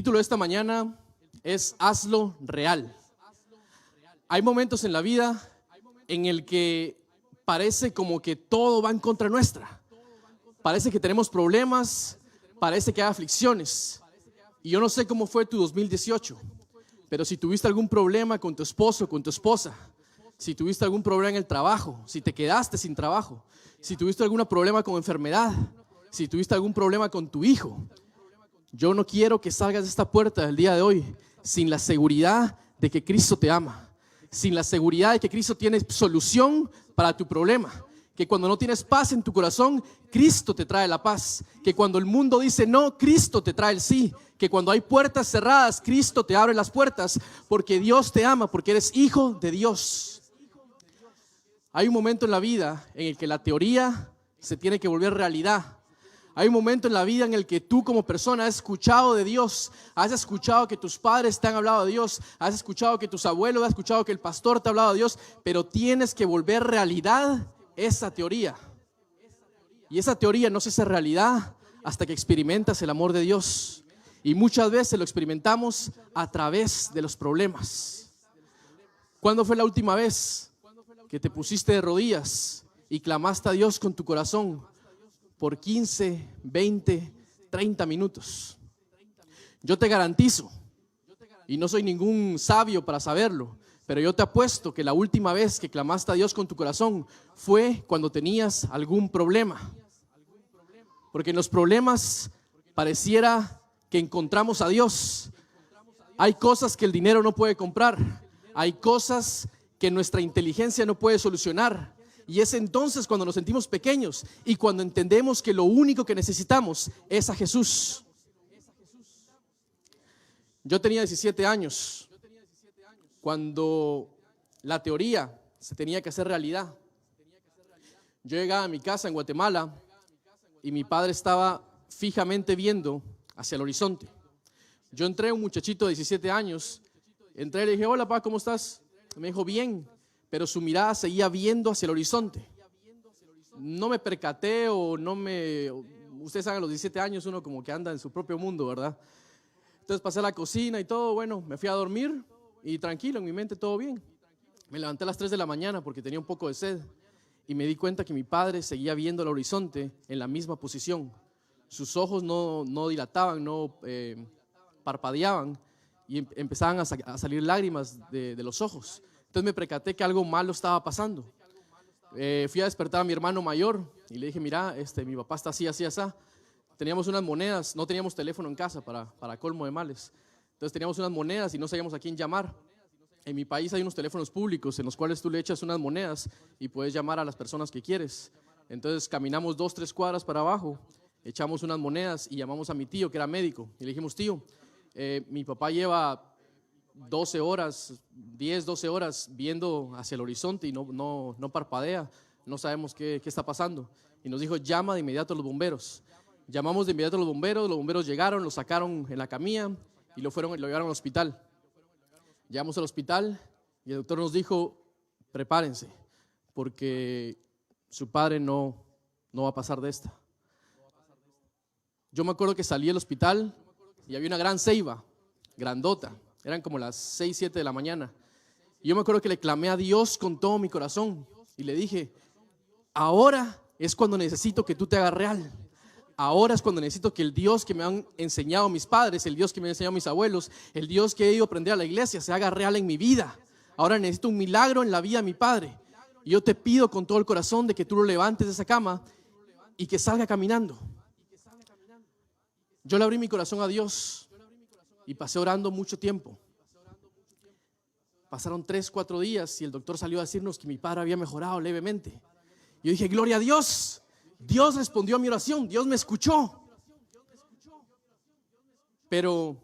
título de esta mañana es Hazlo real. Hay momentos en la vida en el que parece como que todo va en contra nuestra. Parece que tenemos problemas, parece que hay aflicciones. Y yo no sé cómo fue tu 2018, pero si tuviste algún problema con tu esposo, con tu esposa, si tuviste algún problema en el trabajo, si te quedaste sin trabajo, si tuviste algún problema con enfermedad, si tuviste algún problema con tu hijo, yo no quiero que salgas de esta puerta del día de hoy sin la seguridad de que Cristo te ama, sin la seguridad de que Cristo tiene solución para tu problema, que cuando no tienes paz en tu corazón, Cristo te trae la paz, que cuando el mundo dice no, Cristo te trae el sí, que cuando hay puertas cerradas, Cristo te abre las puertas, porque Dios te ama, porque eres hijo de Dios. Hay un momento en la vida en el que la teoría se tiene que volver realidad. Hay un momento en la vida en el que tú como persona has escuchado de Dios, has escuchado que tus padres te han hablado de Dios, has escuchado que tus abuelos, has escuchado que el pastor te ha hablado de Dios, pero tienes que volver realidad esa teoría. Y esa teoría no se hace realidad hasta que experimentas el amor de Dios. Y muchas veces lo experimentamos a través de los problemas. ¿Cuándo fue la última vez que te pusiste de rodillas y clamaste a Dios con tu corazón por 15, 20, 30 minutos? Yo te garantizo, y no soy ningún sabio para saberlo, pero yo te apuesto que la última vez que clamaste a Dios con tu corazón fue cuando tenías algún problema. Porque en los problemas pareciera que encontramos a Dios. Hay cosas que el dinero no puede comprar. Hay cosas que nuestra inteligencia no puede solucionar. Y es entonces cuando nos sentimos pequeños y cuando entendemos que lo único que necesitamos es a Jesús. Yo tenía 17 años cuando la teoría se tenía que hacer realidad. Yo llegaba a mi casa en Guatemala y mi padre estaba fijamente viendo hacia el horizonte. Yo entré, un muchachito de 17 años, entré y le dije: hola, papá, ¿cómo estás? Me dijo: bien, pero su mirada seguía viendo hacia el horizonte. No me percaté ustedes saben, a los 17 años uno como que anda en su propio mundo, ¿verdad? Entonces pasé a la cocina y todo, bueno, me fui a dormir y tranquilo, en mi mente todo bien. Me levanté a las 3 de la mañana porque tenía un poco de sed y me di cuenta que mi padre seguía viendo el horizonte en la misma posición. Sus ojos no dilataban, no parpadeaban y empezaban a salir lágrimas de los ojos. Entonces me percaté que algo malo estaba pasando. Fui a despertar a mi hermano mayor y le dije: mira, mi papá está así, así, así. Teníamos unas monedas, no teníamos teléfono en casa para colmo de males. Entonces teníamos unas monedas y no sabíamos a quién llamar. En mi país hay unos teléfonos públicos en los cuales tú le echas unas monedas y puedes llamar a las personas que quieres. Entonces caminamos 2, 3 cuadras para abajo, echamos unas monedas y llamamos a mi tío, que era médico, y le dijimos: tío, mi papá lleva 12 horas, 10, 12 horas viendo hacia el horizonte y no parpadea, no sabemos qué está pasando. Y nos dijo: llama de inmediato a los bomberos. Llamamos de inmediato a los bomberos llegaron, lo sacaron en la camilla y lo llevaron al hospital. Llegamos al hospital y el doctor nos dijo: prepárense, porque su padre no va a pasar de esta. Yo me acuerdo que salí del hospital y había una gran ceiba, grandota. Eran como las 6, 7 de la mañana. Y yo me acuerdo que le clamé a Dios con todo mi corazón y le dije: ahora es cuando necesito que tú te hagas real. Ahora es cuando necesito que el Dios que me han enseñado mis padres, el Dios que me han enseñado mis abuelos, el Dios que he ido a aprender a la iglesia, se haga real en mi vida. Ahora necesito un milagro en la vida de mi padre. Y yo te pido con todo el corazón de que tú lo levantes de esa cama y que salga caminando. Yo le abrí mi corazón a Dios y pasé orando mucho tiempo. Pasaron 3, 4 días y el doctor salió a decirnos que mi padre había mejorado levemente. Yo dije: gloria a Dios. Dios respondió a mi oración, Dios me escuchó. Pero,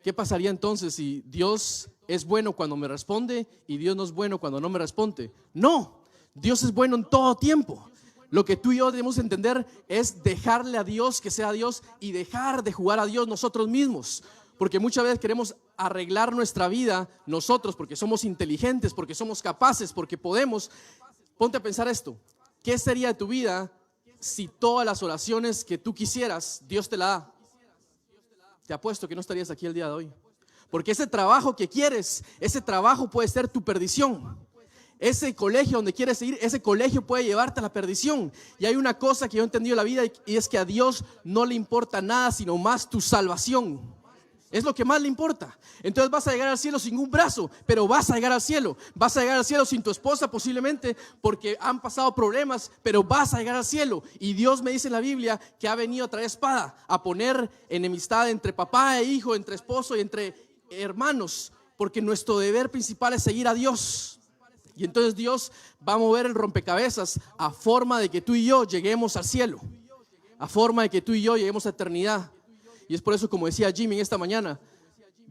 ¿qué pasaría entonces si Dios es bueno cuando me responde y Dios no es bueno cuando no me responde? No, Dios es bueno en todo tiempo. Lo que tú y yo debemos entender es dejarle a Dios que sea Dios y dejar de jugar a Dios nosotros mismos. Porque muchas veces queremos arreglar nuestra vida nosotros porque somos inteligentes, porque somos capaces, porque podemos. Ponte a pensar esto: ¿qué sería de tu vida si todas las oraciones que tú quisieras, Dios te la da? te apuesto que no estarías aquí el día de hoy. Porque ese trabajo que quieres, ese trabajo puede ser tu perdición. Ese colegio donde quieres ir, ese colegio puede llevarte a la perdición. Y hay una cosa que yo he entendido en la vida y es que a Dios no le importa nada sino más tu salvación. Es lo que más le importa. Entonces vas a llegar al cielo sin un brazo, pero vas a llegar al cielo. Vas a llegar al cielo sin tu esposa posiblemente porque han pasado problemas, pero vas a llegar al cielo. Y Dios me dice en la Biblia que ha venido a traer espada, a poner enemistad entre papá e hijo, entre esposo y entre hermanos, porque nuestro deber principal es seguir a Dios. Y entonces Dios va a mover el rompecabezas a forma de que tú y yo lleguemos al cielo, a forma de que tú y yo lleguemos a eternidad. Y es por eso, como decía Jimmy esta mañana,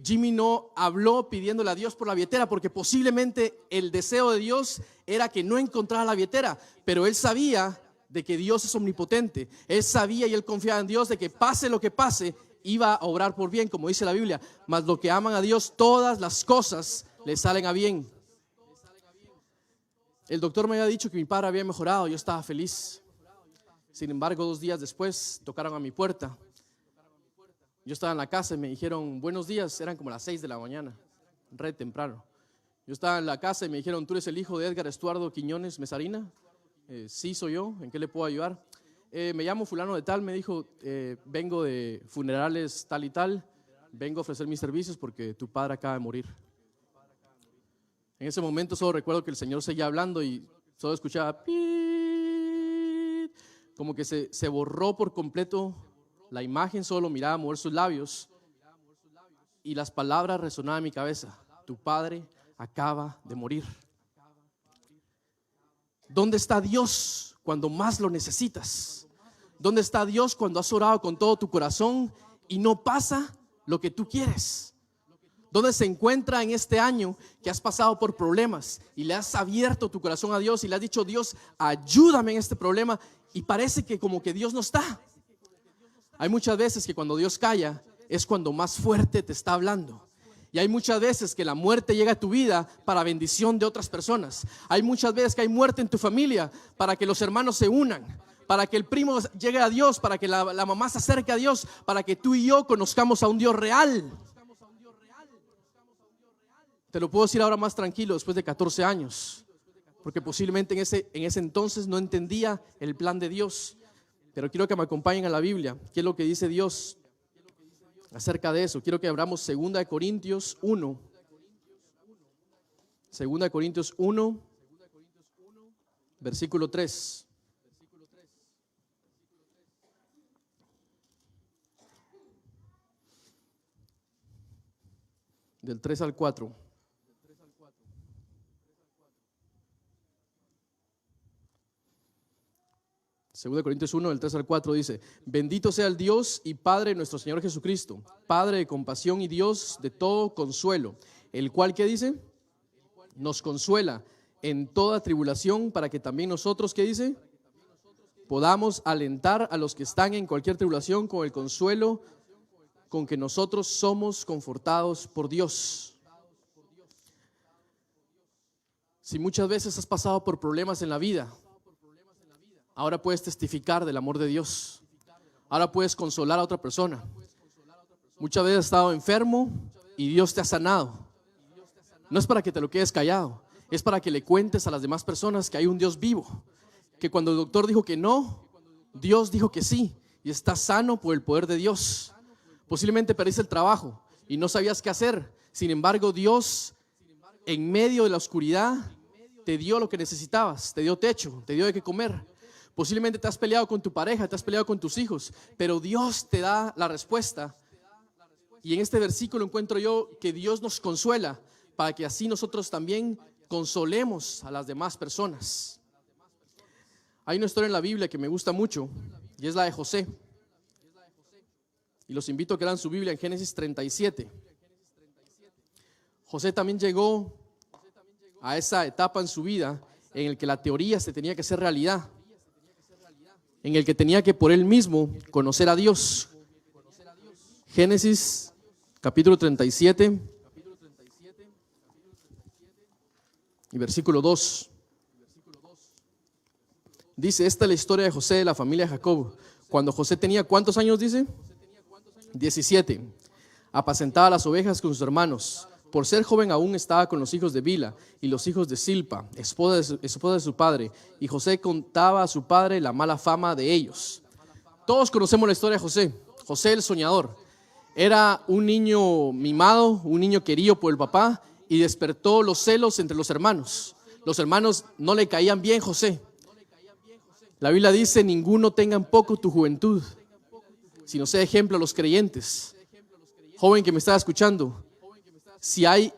Jimmy no habló pidiéndole a Dios por la billetera, porque posiblemente el deseo de Dios era que no encontrara la billetera, pero él sabía de que Dios es omnipotente. Él sabía y él confiaba en Dios de que pase lo que pase, iba a obrar por bien, como dice la Biblia. Mas lo que aman a Dios, todas las cosas les salen a bien. El doctor me había dicho que mi padre había mejorado, yo estaba feliz. Sin embargo, 2 días después tocaron a mi puerta. Yo estaba en la casa y me dijeron buenos días, eran como las 6 de la mañana, re temprano. Yo estaba en la casa y me dijeron, ¿tú eres el hijo de Edgar Estuardo Quiñones Mesarina? Sí, soy yo, ¿en qué le puedo ayudar? Me llamo fulano de tal, me dijo, vengo de funerales tal y tal, vengo a ofrecer mis servicios porque tu padre acaba de morir. En ese momento solo recuerdo que el Señor seguía hablando y solo escuchaba ¡pit! Como que se borró por completo la imagen, solo miraba mover sus labios y las palabras resonaban en mi cabeza: tu padre acaba de morir. ¿Dónde está Dios cuando más lo necesitas? ¿Dónde está Dios cuando has orado con todo tu corazón y no pasa lo que tú quieres? ¿Dónde se encuentra en este año que has pasado por problemas y le has abierto tu corazón a Dios y le has dicho, Dios, ayúdame en este problema, y parece que como que Dios no está? Hay muchas veces que cuando Dios calla es cuando más fuerte te está hablando. Y hay muchas veces que la muerte llega a tu vida para bendición de otras personas. Hay muchas veces que hay muerte en tu familia para que los hermanos se unan, para que el primo llegue a Dios, para que la mamá se acerque a Dios, para que tú y yo conozcamos a un Dios real. Te lo puedo decir ahora más tranquilo, después de 14 años, porque posiblemente en ese entonces no entendía el plan de Dios. Pero quiero que me acompañen a la Biblia. ¿Qué es lo que dice Dios acerca de eso? Quiero que abramos 2 Corintios 1. 2 Corintios 1, versículo 3. Del 3 al 4. Segunda de Corintios 1, del 3 al 4 dice: bendito sea el Dios y Padre de nuestro Señor Jesucristo, Padre de compasión y Dios de todo consuelo, el cual, ¿qué dice? Nos consuela en toda tribulación, para que también nosotros, ¿qué dice? Podamos alentar a los que están en cualquier tribulación con el consuelo con que nosotros somos confortados por Dios. Si muchas veces has pasado por problemas en la vida, ahora puedes testificar del amor de Dios. Ahora puedes consolar a otra persona. Muchas veces has estado enfermo y Dios te ha sanado. No es para que te lo quedes callado, es para que le cuentes a las demás personas que hay un Dios vivo, que cuando el doctor dijo que no, Dios dijo que sí, y estás sano por el poder de Dios. Posiblemente perdiste el trabajo y no sabías qué hacer. Sin embargo, Dios, en medio de la oscuridad, te dio lo que necesitabas, te dio techo, te dio de qué comer. Posiblemente te has peleado con tu pareja, te has peleado con tus hijos, pero Dios te da la respuesta. Y en este versículo encuentro yo que Dios nos consuela para que así nosotros también consolemos a las demás personas. Hay una historia en la Biblia que me gusta mucho y es la de José. Y los invito a que lean su Biblia en Génesis 37. José también llegó a esa etapa en su vida en el que la teoría se tenía que hacer realidad, en el que tenía que por él mismo conocer a Dios. Génesis capítulo 37 y versículo 2. Dice, esta es la historia de José de la familia de Jacob. Cuando José tenía, ¿cuántos años dice? 17. Apacentaba las ovejas con sus hermanos. Por ser joven aún estaba con los hijos de Bila y los hijos de Silpa, esposa de su padre. Y José contaba a su padre la mala fama de ellos. Todos conocemos la historia de José. José el soñador. Era un niño mimado, un niño querido por el papá, y despertó los celos entre los hermanos. Los hermanos no le caían bien José. La Biblia dice: ninguno tenga en poco tu juventud, sino sea ejemplo a los creyentes. Joven que me está escuchando, si hay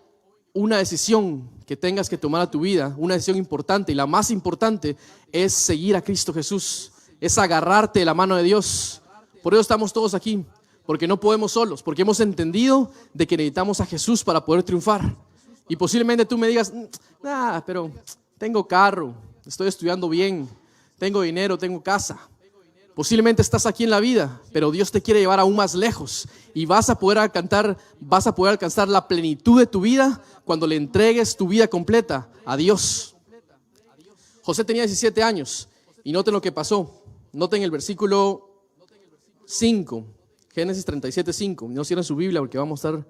una decisión que tengas que tomar a tu vida, una decisión importante, y la más importante es seguir a Cristo Jesús, es agarrarte de la mano de Dios. Por eso estamos todos aquí, porque no podemos solos, porque hemos entendido de que necesitamos a Jesús para poder triunfar. Y posiblemente tú me digas: pero tengo carro, estoy estudiando bien, tengo dinero, tengo casa. Posiblemente estás aquí en la vida, pero Dios te quiere llevar aún más lejos y vas a poder alcanzar la plenitud de tu vida cuando le entregues tu vida completa a Dios. José tenía 17 años y noten lo que pasó. Noten el versículo 5, Génesis 37:5. No cierren su Biblia porque vamos a estar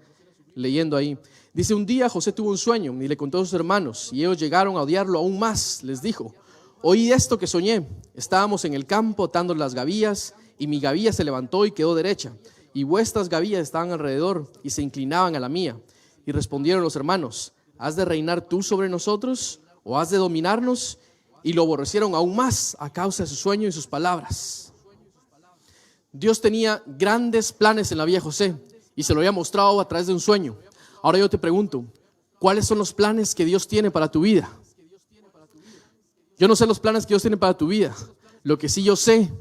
leyendo ahí. Dice: un día José tuvo un sueño y le contó a sus hermanos, y ellos llegaron a odiarlo aún más. Les dijo: oí esto que soñé. Estábamos en el campo atando las gavillas, y mi gavilla se levantó y quedó derecha, y vuestras gavillas estaban alrededor y se inclinaban a la mía. Y respondieron los hermanos: ¿has de reinar tú sobre nosotros, o has de dominarnos? Y lo aborrecieron aún más a causa de su sueño y sus palabras. Dios tenía grandes planes en la vida de José, y se lo había mostrado a través de un sueño. Ahora yo te pregunto: ¿cuáles son los planes que Dios tiene para tu vida? Yo no sé los planes que Dios tiene para tu vida. Lo que sí yo sé,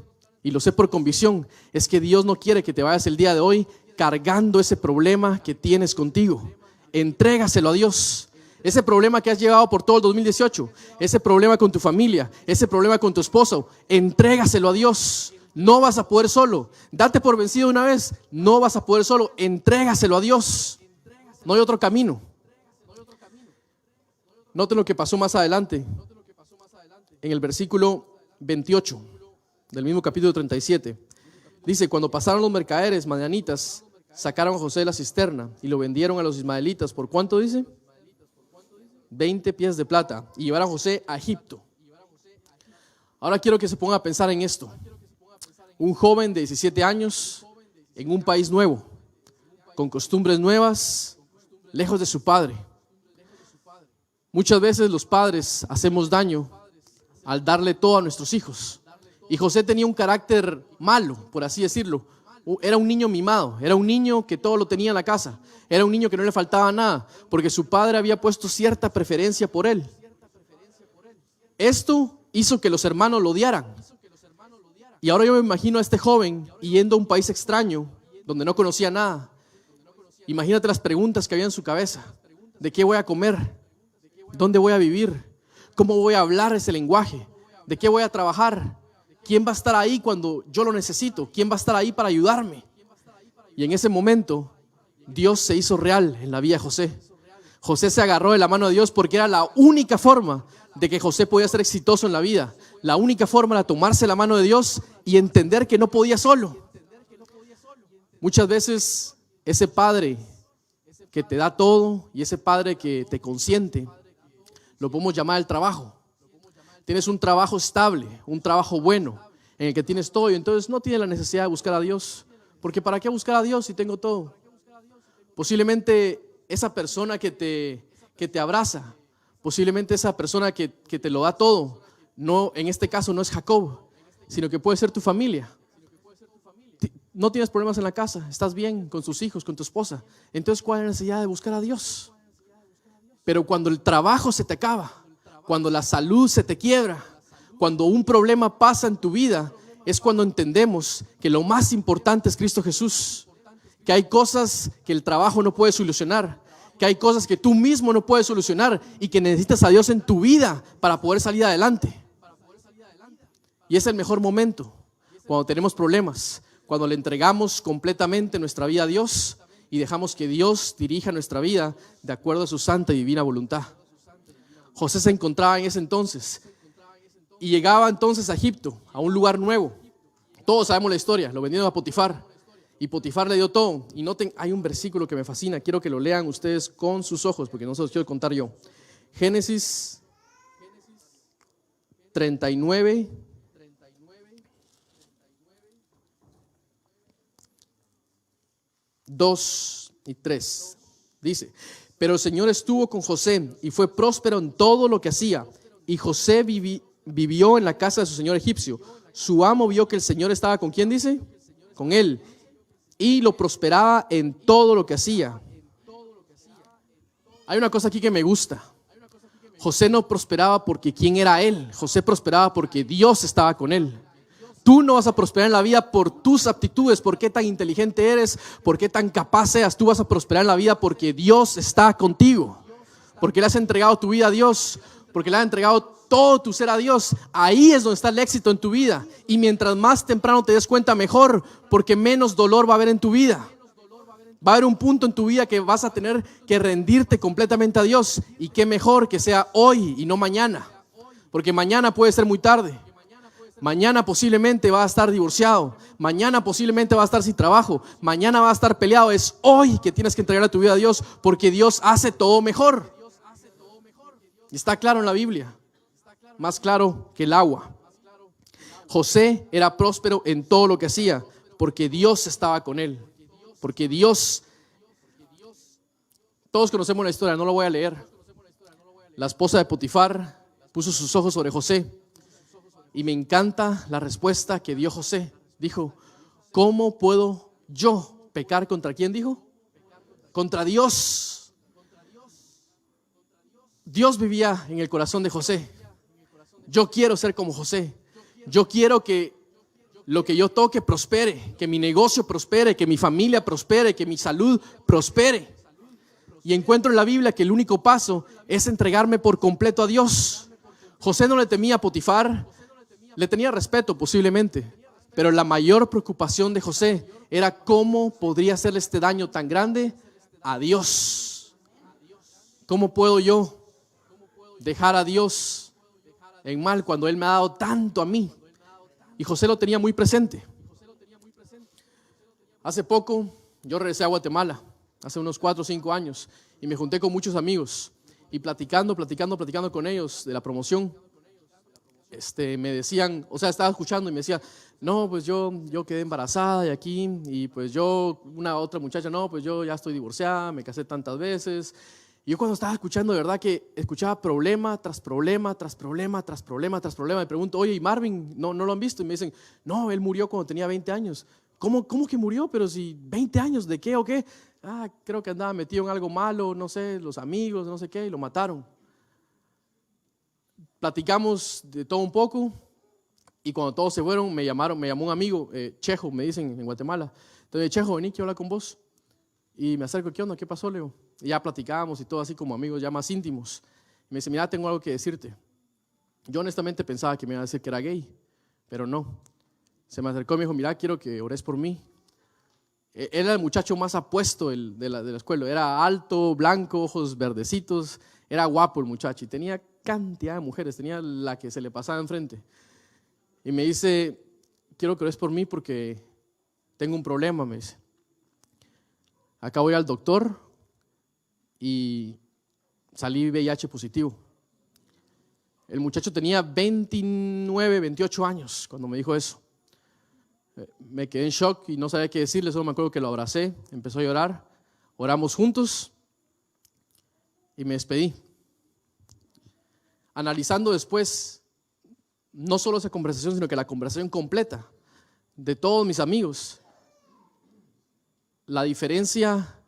y lo sé por convicción, es que Dios no quiere que te vayas el día de hoy cargando ese problema que tienes contigo. Entrégaselo a Dios. Ese problema que has llevado por todo el 2018, ese problema con tu familia, ese problema con tu esposo, entrégaselo a Dios. No vas a poder solo. Date por vencido una vez. No vas a poder solo. Entrégaselo a Dios. No hay otro camino. Noten lo que pasó más adelante. En el versículo 28 del mismo capítulo 37. Dice: cuando pasaron los mercaderes madianitas, sacaron a José de la cisterna y lo vendieron a los ismaelitas. ¿Por cuánto dice? 20 piezas de plata. Y llevaron a José a Egipto. Ahora quiero que se pongan a pensar en esto. Un joven de 17 años en un país nuevo, con costumbres nuevas, lejos de su padre. Muchas veces los padres hacemos daño al darle todo a nuestros hijos. Y José tenía un carácter malo, por así decirlo. Era un niño mimado, era un niño que todo lo tenía en la casa, era un niño que no le faltaba nada, porque su padre había puesto cierta preferencia por él. Esto hizo que los hermanos lo odiaran. Y ahora yo me imagino a este joven yendo a un país extraño, donde no conocía nada. Imagínate las preguntas que había en su cabeza. ¿De qué voy a comer? ¿Dónde voy a vivir? ¿Cómo voy a hablar ese lenguaje? ¿De qué voy a trabajar? ¿Quién va a estar ahí cuando yo lo necesito? ¿Quién va a estar ahí para ayudarme? Y en ese momento, Dios se hizo real en la vida de José. José se agarró de la mano de Dios porque era la única forma de que José podía ser exitoso en la vida. La única forma era tomarse la mano de Dios y entender que no podía solo. Muchas veces ese padre que te da todo y ese padre que te consiente, lo podemos llamar el trabajo. Tienes un trabajo estable, un trabajo bueno, en el que tienes todo, y entonces no tienes la necesidad de buscar a Dios. Porque ¿para qué buscar a Dios si tengo todo? Posiblemente esa persona que te abraza, posiblemente esa persona que te lo da todo, no, en este caso no es Jacob, sino que puede ser tu familia. No tienes problemas en la casa, estás bien con tus hijos, con tu esposa. Entonces, ¿cuál es la necesidad de buscar a Dios? Pero cuando el trabajo se te acaba, cuando la salud se te quiebra, cuando un problema pasa en tu vida, es cuando entendemos que lo más importante es Cristo Jesús. Que hay cosas que el trabajo no puede solucionar, que hay cosas que tú mismo no puedes solucionar y que necesitas a Dios en tu vida para poder salir adelante. Y es el mejor momento, cuando tenemos problemas, cuando le entregamos completamente nuestra vida a Dios y dejamos que Dios dirija nuestra vida de acuerdo a su santa y divina voluntad. José se encontraba en ese entonces y llegaba entonces a Egipto, a un lugar nuevo. Todos sabemos la historia, lo vendieron a Potifar. Y Potifar le dio todo. Y noten, hay un versículo que me fascina, quiero que lo lean ustedes con sus ojos, porque no se los quiero contar yo. Génesis 39, 2 y 3. Dice, pero el Señor estuvo con José y fue próspero en todo lo que hacía. Y José vivió en la casa de su señor egipcio. Su amo vio que el Señor estaba con ¿quién dice? Con él. Y lo prosperaba en todo lo que hacía. Hay una cosa aquí que me gusta. José no prosperaba porque quién era él. José prosperaba porque Dios estaba con él. Tú no vas a prosperar en la vida por tus aptitudes, por qué tan inteligente eres, por qué tan capaz seas. Tú vas a prosperar en la vida porque Dios está contigo. Porque le has entregado tu vida a Dios, porque le has entregado todo tu ser a Dios. Ahí es donde está el éxito en tu vida. Y mientras más temprano te des cuenta, mejor, porque menos dolor va a haber en tu vida. Va a haber un punto en tu vida que vas a tener que rendirte completamente a Dios. Y qué mejor que sea hoy y no mañana. Porque mañana puede ser muy tarde. Mañana posiblemente va a estar divorciado. Mañana posiblemente va a estar sin trabajo. Mañana va a estar peleado. Es hoy que tienes que entregar tu vida a Dios, porque Dios hace todo mejor. Y está claro en la Biblia. Más claro que el agua. José era próspero en todo lo que hacía, porque Dios estaba con él. Porque Dios, todos conocemos la historia, no lo voy a leer. La esposa de Potifar puso sus ojos sobre José. Y me encanta la respuesta que dio José. Dijo, ¿cómo puedo yo pecar contra quién? Dijo, contra Dios. Dios vivía en el corazón de José. Yo quiero ser como José. Yo quiero que lo que yo toque prospere, que mi negocio prospere, que mi familia prospere, que mi salud prospere. Y encuentro en la Biblia que el único paso es entregarme por completo a Dios. José no le temía a Potifar. Le tenía respeto posiblemente, pero la mayor preocupación de José era cómo podría hacerle este daño tan grande a Dios. ¿Cómo puedo yo dejar a Dios en mal cuando Él me ha dado tanto a mí? Y José lo tenía muy presente. Hace poco yo regresé a Guatemala, hace unos 4 o 5 años, y me junté con muchos amigos y platicando con ellos de la promoción. Me decían, o sea, estaba escuchando y me decía, no, pues yo quedé embarazada de aquí, y pues una otra muchacha, no, pues yo ya estoy divorciada, me casé tantas veces. Y yo cuando estaba escuchando, de verdad que escuchaba problema tras problema, tras problema, tras problema, tras problema. Me pregunto, oye, ¿y Marvin no lo han visto? Y me dicen, no, él murió cuando tenía 20 años. ¿Cómo que murió? Pero si 20 años, ¿de qué o qué? Creo que andaba metido en algo malo, no sé, los amigos, no sé qué, y lo mataron. Platicamos de todo un poco, y cuando todos se fueron me llamó un amigo, Chejo, me dicen en Guatemala. Entonces, Chejo, vení, quiero hablar con vos. Y me acerco, ¿qué onda? ¿Qué pasó, Leo? Y ya platicamos y todo así como amigos ya más íntimos. Y me dice, mira, tengo algo que decirte. Yo honestamente pensaba que me iba a decir que era gay, pero no. Se me acercó y me dijo, mira, quiero que ores por mí. Era el muchacho más apuesto de la escuela. Era alto, blanco, ojos verdecitos. Era guapo el muchacho y tenía cantidad de mujeres, tenía la que se le pasaba enfrente. Y me dice, quiero que ores por mí porque tengo un problema, me dice. Acá voy al doctor y salí VIH positivo. El muchacho tenía 29, 28 años cuando me dijo eso. Me quedé en shock y no sabía qué decirle, solo me acuerdo que lo abracé, empezó a llorar, oramos juntos y me despedí. Analizando después, no solo esa conversación, sino que la conversación completa de todos mis amigos, la diferencia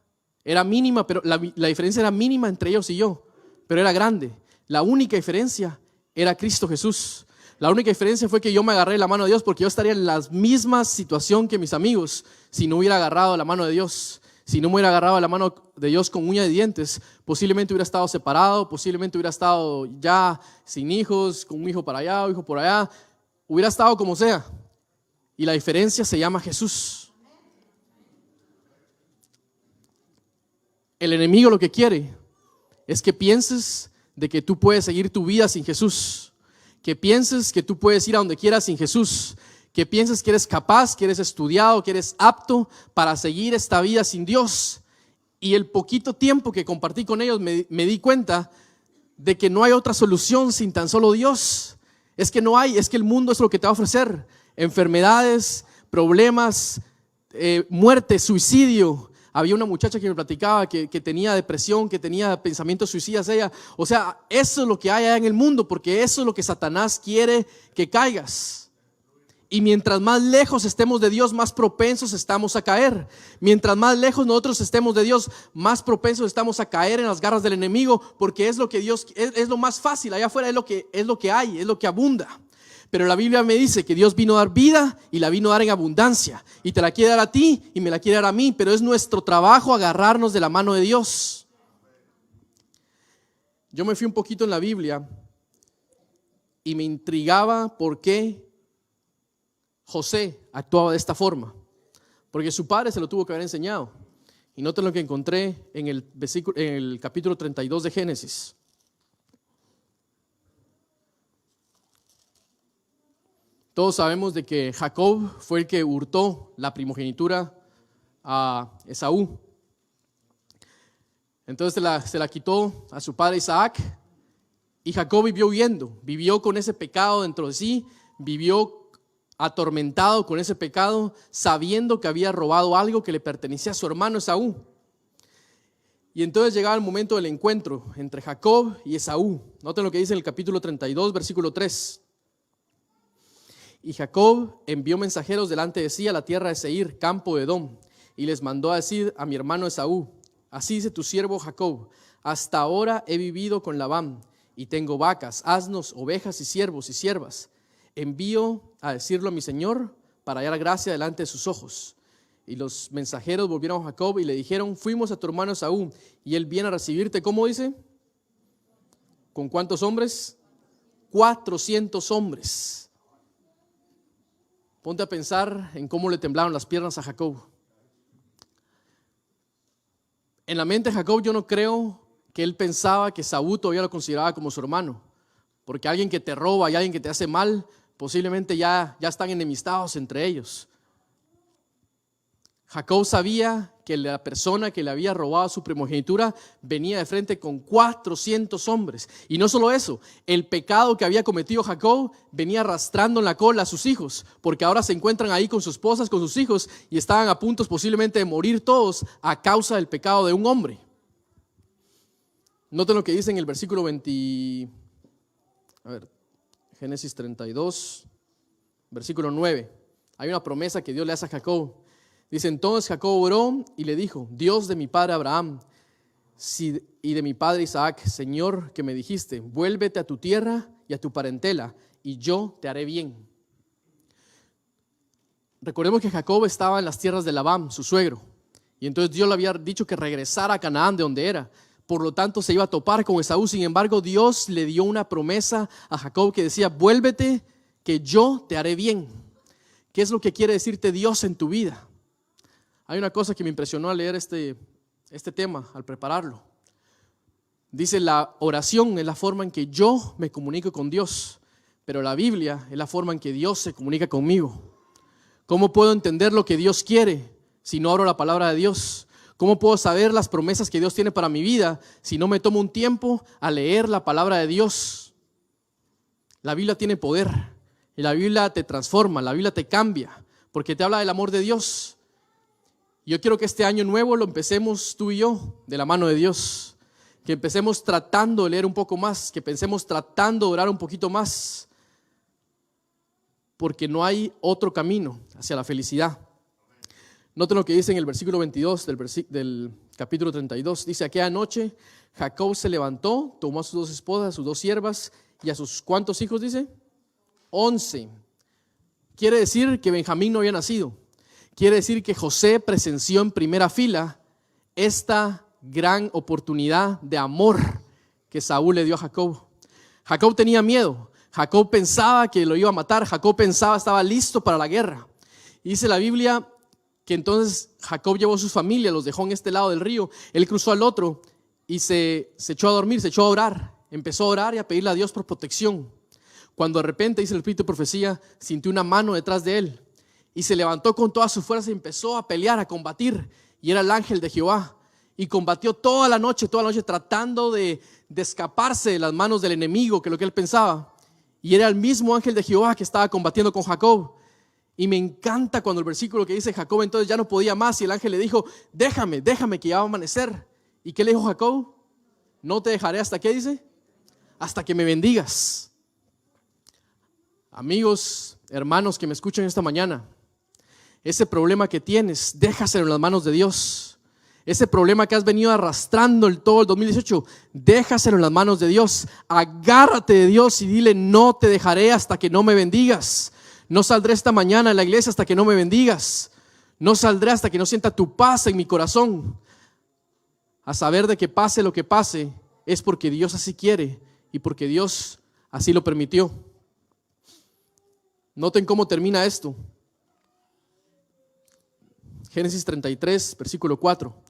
era mínima, pero la diferencia era mínima entre ellos y yo, pero era grande. La única diferencia era Cristo Jesús. La única diferencia fue que yo me agarré la mano de Dios, porque yo estaría en la misma situación que mis amigos si no hubiera agarrado la mano de Dios. Si no me hubiera agarrado la mano de Dios con uña de dientes, posiblemente hubiera estado separado, posiblemente hubiera estado ya sin hijos, con un hijo para allá, un hijo por allá, hubiera estado como sea. Y la diferencia se llama Jesús. El enemigo lo que quiere es que pienses de que tú puedes seguir tu vida sin Jesús, que pienses que tú puedes ir a donde quieras sin Jesús, que piensas que eres capaz, que eres estudiado, que eres apto para seguir esta vida sin Dios. Y el poquito tiempo que compartí con ellos me di cuenta de que no hay otra solución sin tan solo Dios. Es que no hay, es que el mundo es lo que te va a ofrecer. Enfermedades, problemas, muerte, suicidio. Había una muchacha que me platicaba que tenía depresión, que tenía pensamientos suicidas ella. O sea, eso es lo que hay allá en el mundo, porque eso es lo que Satanás quiere que caigas. Y mientras más lejos estemos de Dios, más propensos estamos a caer. Mientras más lejos nosotros estemos de Dios, más propensos estamos a caer en las garras del enemigo, porque es lo que Dios es lo más fácil. Allá afuera es lo que hay, es lo que abunda. Pero la Biblia me dice que Dios vino a dar vida y la vino a dar en abundancia. Y te la quiere dar a ti y me la quiere dar a mí, pero es nuestro trabajo agarrarnos de la mano de Dios. Yo me fui un poquito en la Biblia y me intrigaba por qué José actuaba de esta forma, porque su padre se lo tuvo que haber enseñado. Y noten lo que encontré en el capítulo 32 de Génesis. Todos sabemos de que Jacob fue el que hurtó la primogenitura a Esaú. Entonces se la quitó a su padre Isaac, y Jacob vivió huyendo, vivió con ese pecado dentro de sí, vivió atormentado con ese pecado, sabiendo que había robado algo que le pertenecía a su hermano Esaú. Y entonces llegaba el momento del encuentro entre Jacob y Esaú. Noten lo que dice en el capítulo 32, versículo 3. Y Jacob envió mensajeros delante de sí a la tierra de Seir, campo de Edom, y les mandó a decir a mi hermano Esaú: así dice tu siervo Jacob, hasta ahora he vivido con Labán, y tengo vacas, asnos, ovejas y siervos y siervas. Envío a decirlo a mi señor para hallar gracia delante de sus ojos. Y los mensajeros volvieron a Jacob y le dijeron: fuimos a tu hermano Esaú y él viene a recibirte. ¿Cómo dice? ¿Con cuántos hombres? 400 hombres. Ponte a pensar en cómo le temblaron las piernas a Jacob. En la mente de Jacob yo no creo que él pensaba que Esaú todavía lo consideraba como su hermano, porque alguien que te roba y alguien que te hace mal, posiblemente ya están enemistados entre ellos. Jacob sabía que la persona que le había robado su primogenitura venía de frente con 400 hombres. Y no solo eso, el pecado que había cometido Jacob venía arrastrando en la cola a sus hijos, porque ahora se encuentran ahí con sus esposas, con sus hijos, y estaban a punto posiblemente de morir todos a causa del pecado de un hombre. Noten lo que dice en el versículo 20. Génesis 32, versículo 9. Hay una promesa que Dios le hace a Jacob. Dice: entonces Jacob oró y le dijo: Dios de mi padre Abraham y de mi padre Isaac, Señor, que me dijiste: vuélvete a tu tierra y a tu parentela, y yo te haré bien. Recordemos que Jacob estaba en las tierras de Labán, su suegro, y entonces Dios le había dicho que regresara a Canaán, de donde era. Por lo tanto se iba a topar con Esaú. Sin embargo, Dios le dio una promesa a Jacob que decía: vuélvete, que yo te haré bien. ¿Qué es lo que quiere decirte Dios en tu vida? Hay una cosa que me impresionó al leer este tema, al prepararlo. Dice: la oración es la forma en que yo me comunico con Dios, pero la Biblia es la forma en que Dios se comunica conmigo. ¿Cómo puedo entender lo que Dios quiere si no abro la palabra de Dios? ¿Cómo puedo saber las promesas que Dios tiene para mi vida si no me tomo un tiempo a leer la palabra de Dios? La Biblia tiene poder y la Biblia te transforma, la Biblia te cambia, porque te habla del amor de Dios. Yo quiero que este año nuevo lo empecemos tú y yo de la mano de Dios, que empecemos tratando de leer un poco más, que pensemos tratando de orar un poquito más, porque no hay otro camino hacia la felicidad. Noten lo que dice en el versículo 22 del capítulo 32. Dice: aquella noche Jacob se levantó, tomó a sus 2 esposas, a sus 2 siervas y a sus ¿cuántos hijos dice? 11. Quiere decir que Benjamín no había nacido. Quiere decir que José presenció en primera fila esta gran oportunidad de amor que Saúl le dio a Jacob. Jacob tenía miedo. Jacob pensaba que lo iba a matar. Jacob pensaba, estaba listo para la guerra. Y dice la Biblia que entonces Jacob llevó a su familia, los dejó en este lado del río, él cruzó al otro y se echó a dormir, se echó a orar, empezó a orar y a pedirle a Dios por protección. cuando de repente, dice el espíritu de profecía, sintió una mano detrás de él y se levantó con toda su fuerza y empezó a pelear, a combatir, y era el ángel de Jehová, y combatió toda la noche tratando de escaparse de las manos del enemigo, que es lo que él pensaba, y era el mismo ángel de Jehová que estaba combatiendo con Jacob. Y me encanta cuando el versículo que dice Jacob entonces ya no podía más, y el ángel le dijo, déjame que ya va a amanecer. ¿Y qué le dijo Jacob? No te dejaré hasta, ¿qué dice? Hasta que me bendigas. Amigos, hermanos que me escuchan esta mañana, ese problema que tienes, déjaselo en las manos de Dios. Ese problema que has venido arrastrando todo el 2018, déjaselo en las manos de Dios. Agárrate de Dios y dile, no te dejaré hasta que no me bendigas. No saldré esta mañana a la iglesia hasta que no me bendigas. No saldré hasta que no sienta tu paz en mi corazón. A saber de que pase lo que pase, es porque Dios así quiere y porque Dios así lo permitió. Noten cómo termina esto. Génesis 33, versículo 4.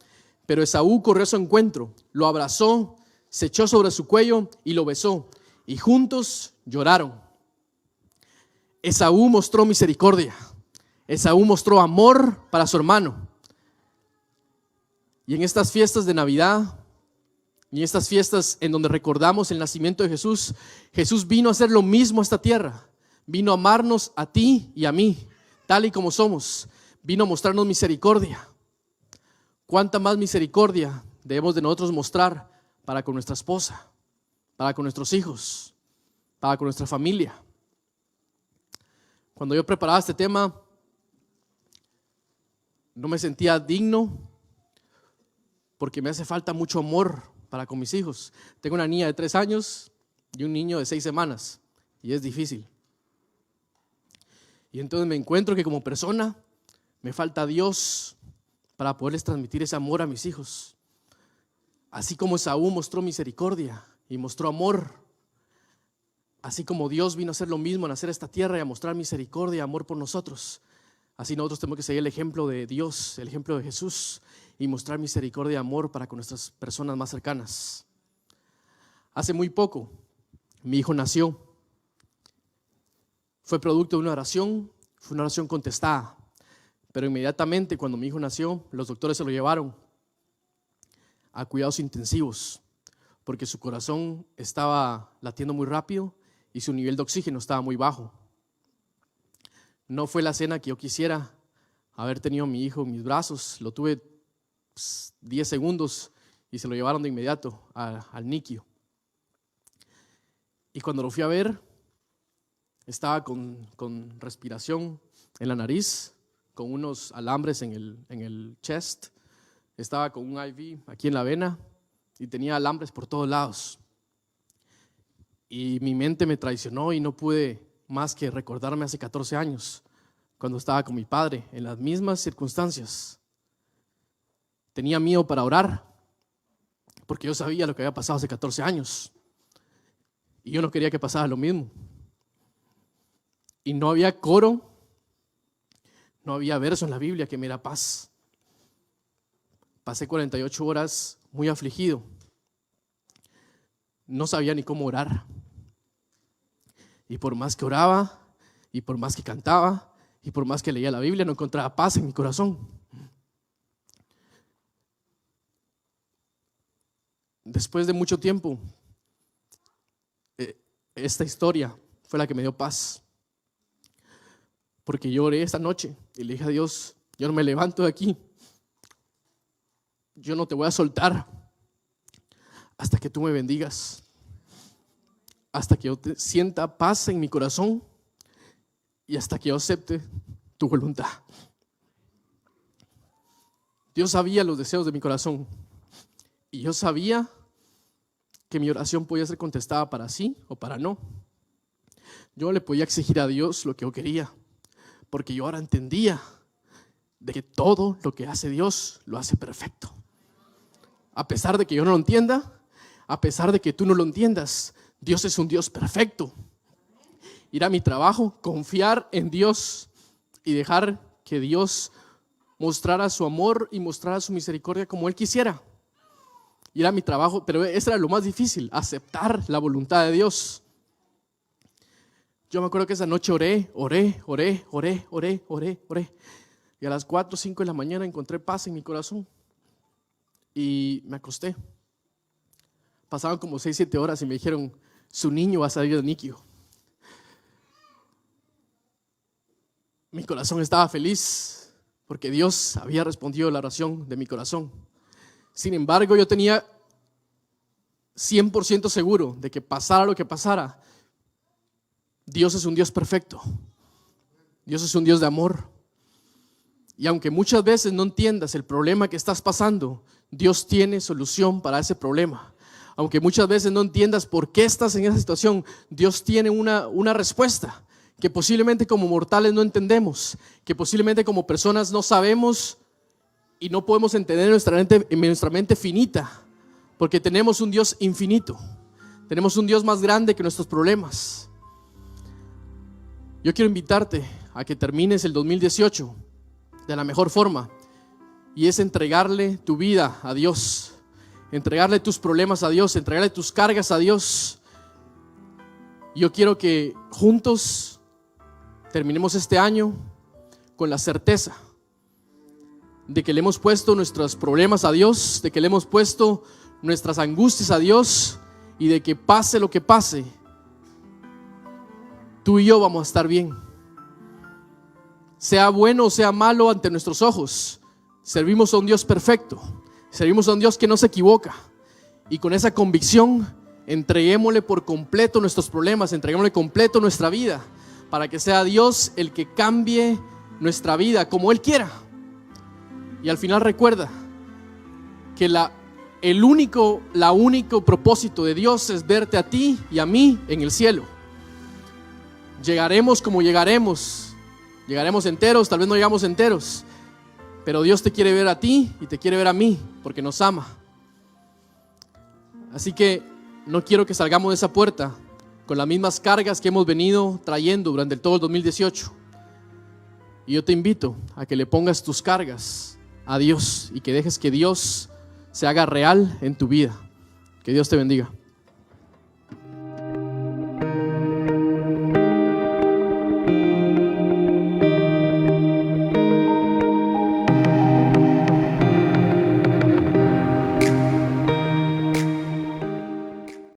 Pero Esaú corrió a su encuentro, lo abrazó, se echó sobre su cuello y lo besó, y juntos lloraron. Esaú mostró misericordia. Esaú mostró amor para su hermano. Y en estas fiestas de Navidad, y en estas fiestas en donde recordamos el nacimiento de Jesús, Jesús vino a hacer lo mismo a esta tierra. Vino a amarnos a ti y a mí, tal y como somos. Vino a mostrarnos misericordia. ¿Cuánta más misericordia debemos de nosotros mostrar para con nuestra esposa, para con nuestros hijos, para con nuestra familia? Cuando yo preparaba este tema, no me sentía digno porque me hace falta mucho amor para con mis hijos. Tengo una niña de 3 años y un niño de 6 semanas y es difícil. Y entonces me encuentro que como persona me falta Dios para poderles transmitir ese amor a mis hijos. Así como Esaú mostró misericordia y mostró amor, así como Dios vino a hacer lo mismo, a nacer esta tierra y a mostrar misericordia y amor por nosotros, así nosotros tenemos que seguir el ejemplo de Dios, el ejemplo de Jesús, y mostrar misericordia y amor para con nuestras personas más cercanas. Hace muy poco, mi hijo nació. Fue producto de una oración, fue una oración contestada. Pero inmediatamente cuando mi hijo nació, los doctores se lo llevaron a cuidados intensivos, porque su corazón estaba latiendo muy rápido y su nivel de oxígeno estaba muy bajo. No fue la cena que yo quisiera haber tenido a mi hijo en mis brazos. Lo tuve 10 segundos y se lo llevaron de inmediato al NICU. Y cuando lo fui a ver, estaba con respiración en la nariz, con unos alambres en el chest, estaba con un IV aquí en la vena y tenía alambres por todos lados. Y mi mente me traicionó y no pude más que recordarme hace 14 años, cuando estaba con mi padre, en las mismas circunstancias. Tenía miedo para orar, porque yo sabía lo que había pasado hace 14 años. Y yo no quería que pasara lo mismo. Y no había coro, no había verso en la Biblia que me diera paz. Pasé 48 horas muy afligido. No sabía ni cómo orar. Y por más que oraba, y por más que cantaba, y por más que leía la Biblia, no encontraba paz en mi corazón. Después de mucho tiempo, esta historia fue la que me dio paz. Porque yo oré esta noche y le dije a Dios, yo no me levanto de aquí. Yo no te voy a soltar hasta que tú me bendigas. Hasta que yo sienta paz en mi corazón y hasta que yo acepte tu voluntad. Dios sabía los deseos de mi corazón y yo sabía que mi oración podía ser contestada para sí o para no. Yo le podía exigir a Dios lo que yo quería, porque yo ahora entendía de que todo lo que hace Dios lo hace perfecto. A pesar de que yo no lo entienda, a pesar de que tú no lo entiendas, Dios es un Dios perfecto. Ir a mi trabajo, confiar en Dios y dejar que Dios mostrara su amor y mostrara su misericordia como Él quisiera. Ir a mi trabajo, pero eso era lo más difícil, aceptar la voluntad de Dios. Yo me acuerdo que esa noche oré. Y a las 4 o 5 de la mañana encontré paz en mi corazón. Y me acosté. Pasaban como 6, 7 horas y me dijeron, su niño va a salir de NICU. Mi corazón estaba feliz porque Dios había respondido la oración de mi corazón. Sin embargo, yo tenía 100% seguro de que pasara lo que pasara, Dios es un Dios perfecto. Dios es un Dios de amor. Y aunque muchas veces no entiendas el problema que estás pasando, Dios tiene solución para ese problema. Aunque muchas veces no entiendas por qué estás en esa situación, Dios tiene una respuesta que posiblemente como mortales no entendemos, que posiblemente como personas no sabemos y no podemos entender en nuestra mente finita, porque tenemos un Dios infinito, tenemos un Dios más grande que nuestros problemas. Yo quiero invitarte a que termines el 2018 de la mejor forma, y es entregarle tu vida a Dios, entregarle tus problemas a Dios, entregarle tus cargas a Dios. Yo quiero que juntos terminemos este año con la certeza de que le hemos puesto nuestros problemas a Dios, de que le hemos puesto nuestras angustias a Dios, y de que pase lo que pase, tú y yo vamos a estar bien. Sea bueno o sea malo ante nuestros ojos, servimos a un Dios perfecto, servimos a un Dios que no se equivoca. Y con esa convicción, entreguémosle por completo nuestros problemas, entreguémosle completo nuestra vida, para que sea Dios el que cambie nuestra vida como Él quiera. Y al final recuerda que el único propósito de Dios es verte a ti y a mí en el cielo. Llegaremos como llegaremos enteros, tal vez no llegamos enteros, pero Dios te quiere ver a ti y te quiere ver a mí porque nos ama. Así que no quiero que salgamos de esa puerta con las mismas cargas que hemos venido trayendo durante todo el 2018. Y yo te invito a que le pongas tus cargas a Dios y que dejes que Dios se haga real en tu vida. Que Dios te bendiga.